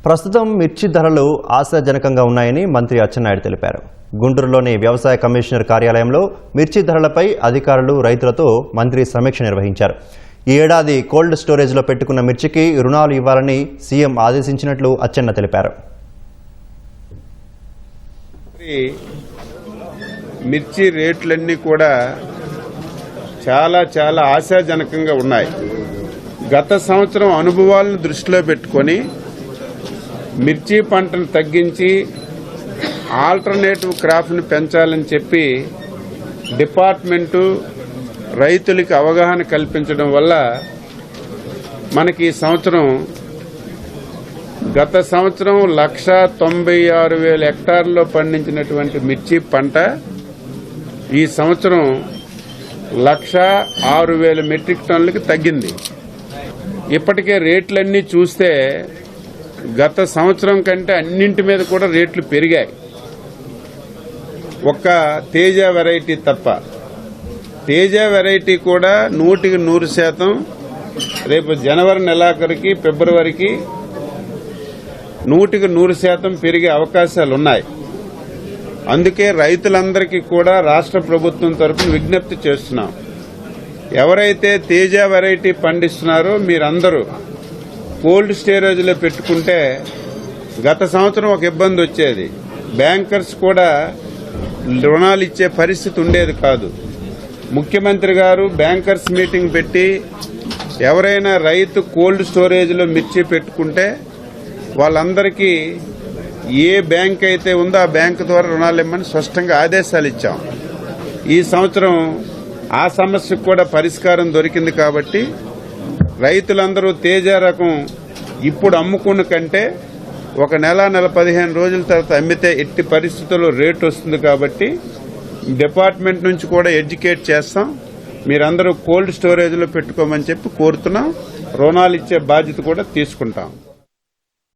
ప్రస్తుతం మిర్చి ధరలు ఆశాజనకంగా ఉన్నాయని మంత్రి అచ్చెన్నాయుడు తెలిపారు. గుంటూరులోని వ్యవసాయ కమిషనర్ కార్యాలయంలో మిర్చి ధరలపై అధికారులు, రైతులతో మంత్రి సమీక్ష నిర్వహించారు. ఈ ఏడాది కోల్డ్ స్టోరేజ్లో పెట్టుకున్న మిర్చికి రుణాలు ఇవ్వాలని సీఎం ఆదేశించినట్లు అచ్చెన్న తెలిపారు. మిర్చి రేట్లన్నీ కూడా చాలా ఆశాజనకంగా ఉన్నాయి. గత సంవత్సరం అనుభవాలను దృష్టిలో పెట్టుకొని మిర్చి పంటను తగ్గించి ఆల్టర్నేటివ్ క్రాప్ను పెంచాలని చెప్పి డిపార్ట్మెంటు రైతులకు అవగాహన కల్పించడం వల్ల మనకి ఈ సంవత్సరం గత సంవత్సరం 1,96,000 హెక్టార్లలో పండించినటువంటి మిర్చి పంట ఈ సంవత్సరం 1,06,000 మెట్రిక్ టన్నులకి తగ్గింది. ఇప్పటికే రేట్లన్నీ చూస్తే గత సంవత్సరం కంటే అన్నింటి మీద కూడా రేట్లు పెరిగాయి. ఒక్క తేజ వెరైటీ తప్ప. తేజ వెరైటీ కూడా 100% రేపు జనవరి నెలాఖరికి ఫిబ్రవరికి 100% పెరిగే అవకాశాలున్నాయి. అందుకే రైతులందరికీ కూడా రాష్ట్ర ప్రభుత్వం తరఫున విజ్ఞప్తి చేస్తున్నాం. ఎవరైతే తేజ వెరైటీ పండిస్తున్నారో మీరందరూ కోల్డ్ స్టోరేజ్లో పెట్టుకుంటే గత సంవత్సరం ఒక ఇబ్బంది వచ్చేది. బ్యాంకర్స్ కూడా రుణాలు ఇచ్చే పరిస్థితి ఉండేది కాదు. ముఖ్యమంత్రి గారు బ్యాంకర్స్ మీటింగ్ పెట్టి ఎవరైనా రైతు కోల్డ్ స్టోరేజ్లో మిర్చి పెట్టుకుంటే వాళ్ళందరికీ ఏ బ్యాంక్ అయితే ఉందో ఆ బ్యాంకు ద్వారా రుణాలు ఇమ్మని స్పష్టంగా ఆదేశాలు ఇచ్చాం. ఈ సంవత్సరం ఆ సమస్యకు కూడా పరిష్కారం దొరికింది. కాబట్టి రైతులందరూ తేజ రకం ఇప్పుడు అమ్ముకున్న కంటే ఒక నెల 15 రోజుల తర్వాత అమ్మితే ఎట్టి పరిస్థితుల్లో రేటు వస్తుంది. కాబట్టి డిపార్ట్మెంట్ నుంచి కూడా ఎడ్యుకేట్ చేస్తాం. మీరందరూ కోల్డ్ స్టోరేజ్లో పెట్టుకోమని చెప్పి కోరుతున్నాం. రుణాలు ఇచ్చే బాధ్యత కూడా తీసుకుంటాం.